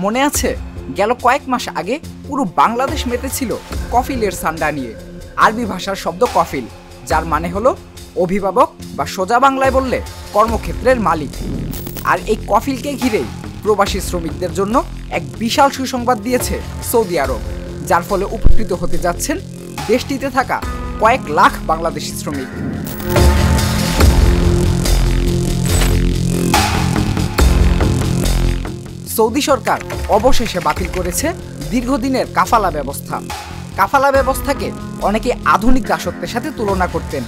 মনে আছে গেল কয়েক মাস আগে পুরো বাংলাদেশ মেতেছিল কফিলের সান্ডা নিয়ে। আরবি ভাষার শব্দ কফিল, যার মানে হলো অভিভাবক বা সোজা বাংলায় বললে কর্মক্ষেত্রের মালিক। আর এই কফিলকে ঘিরেই প্রবাসী শ্রমিকদের জন্য এক বিশাল সুসংবাদ দিয়েছে সৌদি আরব, যার ফলে উপকৃত হতে যাচ্ছেন দেশটিতে থাকা কয়েক লাখ বাংলাদেশি শ্রমিক। সৌদি সরকার অবশেষে বাতিল করেছে দীর্ঘদিনের কাফালা ব্যবস্থা। কাফালা ব্যবস্থাকে অনেকে আধুনিক দাসত্বের সাথে তুলনা করতেন।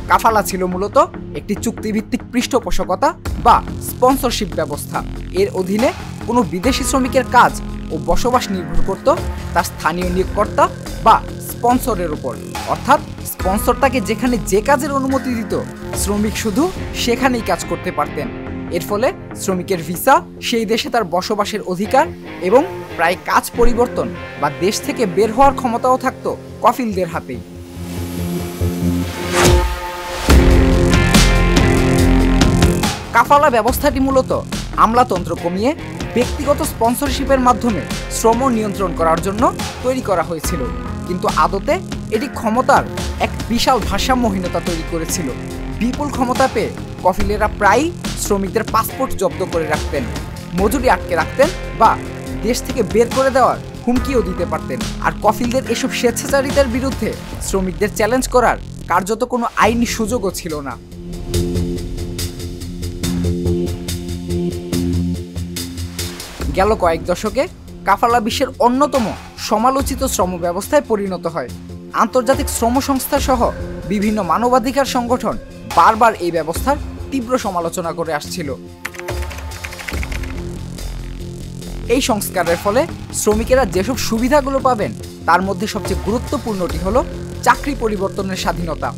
কাফালা ছিল মূলত একটি চুক্তিভিত্তিক পৃষ্ঠপোষকতা বা স্পন্সরশিপ ব্যবস্থা। এর অধীনে কোনো বিদেশি শ্রমিকের কাজ ও বসবাস নির্ভর করত তার স্থানীয় নিয়োগকর্তা বা স্পন্সরের উপর। অর্থাৎ স্পন্সর তাকে যেখানে যে কাজের অনুমতি দিত, শ্রমিক শুধু সেখানেই কাজ করতে পারতেন। এর ফলে শ্রমিকের ভিসা, সেই দেশে তার বসবাসের অধিকার এবং প্রায় কাজ পরিবর্তন বা দেশ থেকে বের হওয়ার ক্ষমতাও থাকত কফিলদের হাতেই। কাফালা ব্যবস্থাটি মূলত আমলাতন্ত্র কমিয়ে ব্যক্তিগত স্পন্সরশিপের মাধ্যমে শ্রম নিয়ন্ত্রণ করার জন্য তৈরি করা হয়েছিল, কিন্তু আদতে এটি ক্ষমতার এক বিশাল ভারসাম্যহীনতা তৈরি করেছিল। বিপুল ক্ষমতা পেয়ে কফিলেরা প্রায়ই শ্রমিকদের পাসপোর্ট জব্দ করে রাখতেন, মজুরি আটকে রাখতেন বা দেশ থেকে বের করে দেওয়ার হুমকিও দিতে পারতেন। আর কফিলদের এসব স্বেচ্ছাচারিতার বিরুদ্ধে শ্রমিকদের চ্যালেঞ্জ করার কার্যত কোনো আইনি সুযোগও ছিল না। গেল কয়েক দশকে কাফালা বিশ্বের অন্যতম সমালোচিত শ্রম ব্যবস্থায় পরিণত হয়। আন্তর্জাতিক শ্রম সংস্থা সহ বিভিন্ন মানবাধিকার সংগঠন বারবার এই ব্যবস্থার তীব্র সমালোচনা করে আসছিল। এই সংস্কারের ফলে শ্রমিকেরা যেসব সুবিধাগুলো পাবেন তার মধ্যে সবচেয়ে গুরুত্বপূর্ণটি হলো চাকরি পরিবর্তনের স্বাধীনতা।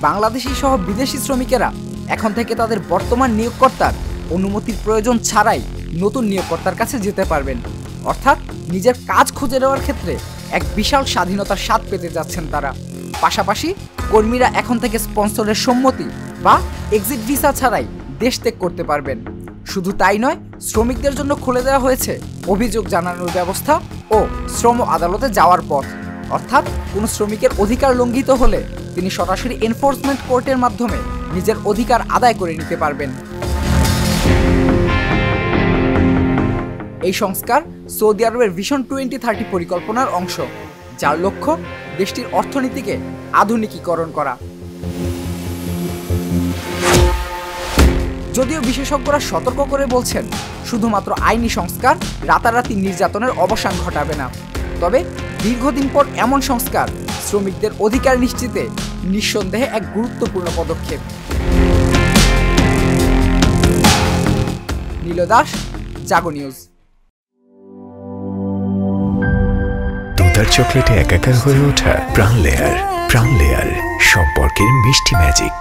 বাংলাদেশি সহ বিদেশি শ্রমিকেরা এখন থেকে তাদের বর্তমান নিয়োগকর্তার অনুমতির প্রয়োজন ছাড়াই নতুন নিয়োগকর্তার কাছে যেতে পারবেন। অর্থাৎ নিজের কাজ খুঁজে নেওয়ার ক্ষেত্রে এক বিশাল স্বাধীনতার স্বাদ পেতে যাচ্ছেন তারা। পাশাপাশি কর্মীরা এখন থেকে স্পন্সরের সম্মতি বা এক্সিট ভিসা ছাড়াই দেশ ত্যাগ করতে পারবেন। শুধু তাই নয়, শ্রমিকদের জন্য খুলে দেওয়া হয়েছে অভিযোগ জানানোর ব্যবস্থা ও শ্রম আদালতে যাওয়ার পথ। অর্থাৎ কোনো শ্রমিকের অধিকার লঙ্ঘিত হলে তিনি সরাসরি এনফোর্সমেন্ট কোর্টের মাধ্যমে নিজের অধিকার আদায় করে নিতে পারবেন। এই সংস্কার সৌদি আরবের ভিশন 2030 পরিকল্পনার অংশ, যার লক্ষ্য দেশটির অর্থনীতিকে আধুনিকীকরণ করা। যদিও বিশেষজ্ঞরা সতর্ক করে বলছেন, শুধুমাত্র আইনি সংস্কার রাতারাতি নির্যাতনের অবসান ঘটাবে না। তবে দীর্ঘদিন পর এমন সংস্কার শ্রমিকদের অধিকার নিশ্চিতে নিঃসন্দেহে এক গুরুত্বপূর্ণ পদক্ষেপ। নীল দাস, জাগো নিউজ। দুধার চকলেটে একাকার হয়ে ওঠা প্রাণ লেয়ার সম্পর্কের মিষ্টি ম্যাজিক।